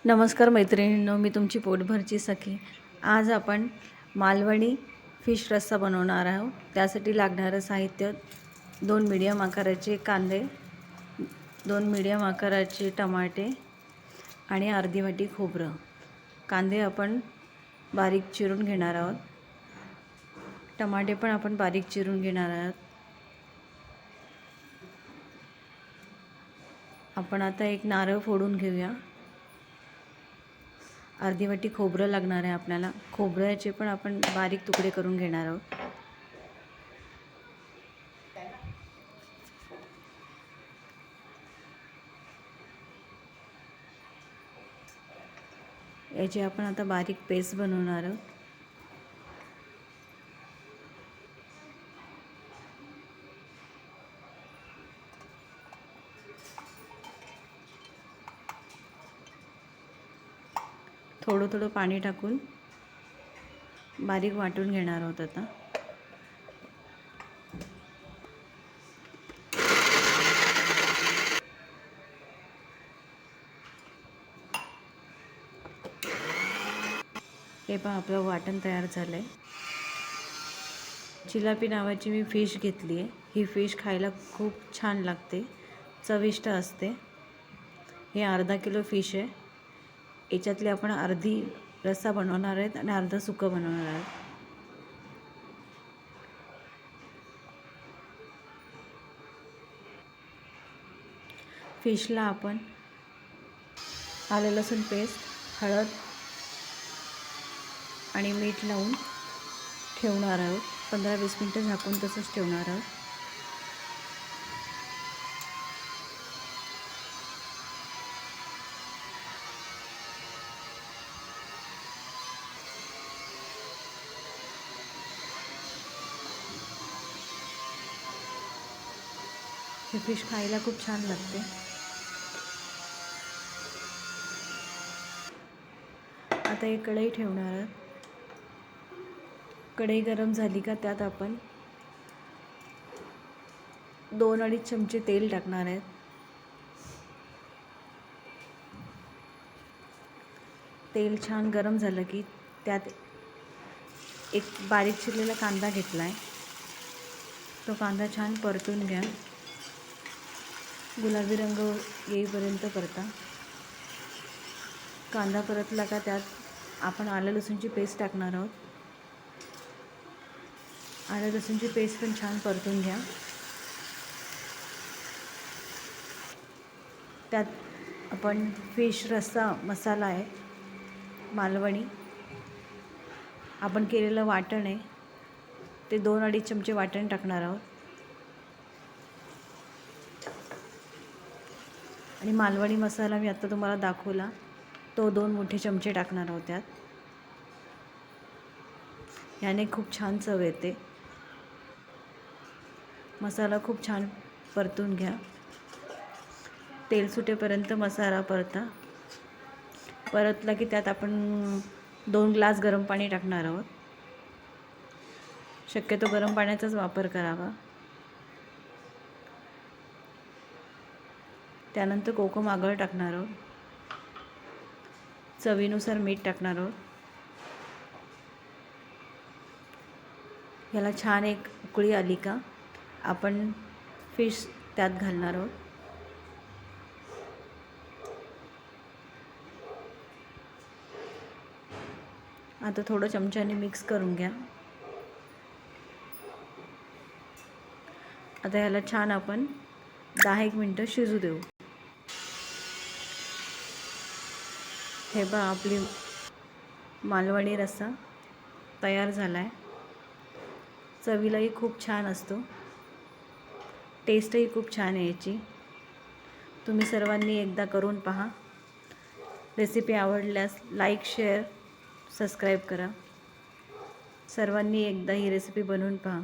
नमस्कार मैत्रिणींनो, मी तुमची पोटभरची सखी। आज आपण मालवणी फिश रस्सा बनवणार आहोत। त्यासाठी लागणारं साहित्य 2 मीडियम आकाराचे कांदे, 2 मीडियम आकाराचे टमाटे आणि अर्धी वाटी खोबरं। कांदे आपण बारीक चिरून घेणार आहोत, टमाटे पण आपण बारीक चिरून घेणार आहोत। आपण आता एक नारळ फोडून घेऊया। अर्धी वाटी खोबरं लागणार आहे आपल्याला। खोबऱ्याचे पण आपण बारीक तुकडे करून घेणार आहोत। याची आपण आता बारीक पेस्ट बनवणार आहोत। थोडं थोडं पाणी टाकून बारीक वाटून घेणार आहोत आता। हे पहा, आपलं वाटण तयार झालं आहे। चिलापी नावाची मी फिश घेतली आहे। ही फिश खायला खूप छान लागते, चविष्ट असते। हे अर्धा किलो फिश आहे। याच्यातली आपण अर्धी रस्सा बनवणार आहेत आणि अर्धा सुकं बनवणार आहोत। फिशला आपण आलं लसूण पेस्ट, हळद आणि मीठ लावून ठेवणार आहोत। 15-20 मिनटं झाकून तसंच ठेवणार आहोत। ही फिश खायला खूप छान लागते। आता एक कढई ठेवणार आहोत। कढई गरम झाली का त्यात आपण 2-2.5 चमचे तेल टाकणार आहेत। तेल छान गरम झालं की त्यात एक बारीक चिरलेला कांदा घेतला आहे। तो कांदा छान परतून घ्या, गुलाबी रंग येईपर्यंत परता। कांदा परतला का त्यात आपण आलं लसूणची पेस्ट टाकणार आहोत। आलं लसूणची पेस्ट पण छान परतून घ्या। त्यात आपण फिश रस्सा मसाला आहे, मालवणी आपण केलेलं वाटण आहे, ते 2-2.5 चमचे वाटण टाकणार आहोत। आणि मालवणी मसाला मी आता तुम्हाला दाखवला, तो 2 मोठे चमचे टाकणार आहोत त्यात। याने खूप छान चव येते। मसाला खूप छान परतून घ्या, तेल सुटेपर्यंत मसाला परतला की त्यात आपण 2 ग्लास गरम पाणी टाकणार आहोत। शक्यतो गरम पाण्याचाच वापर करावा। त्यानंतर कोकम आगळ टाकणार आहोत, चवीनुसार मीठ टाकणार आहोत। याला छान एक उकळी आली का आपण फिश त्यात घालणार आहोत। आता थोडं चमच्याने मिक्स करून घ्या। आता याला छान आपण 10-1 मिनटं शिजू देऊ। हे बघा, आपली मालवणी रस्सा तयार झाला आहे। चवीलाही खूप छान असतो, टेस्टही खूप छान आहे याची। तुम्ही सर्वांनी एकदा करून पहा। रेसिपी आवडल्यास लाईक, शेअर, सबस्क्राईब करा। सर्वांनी एकदा ही रेसिपी बनवून पहा।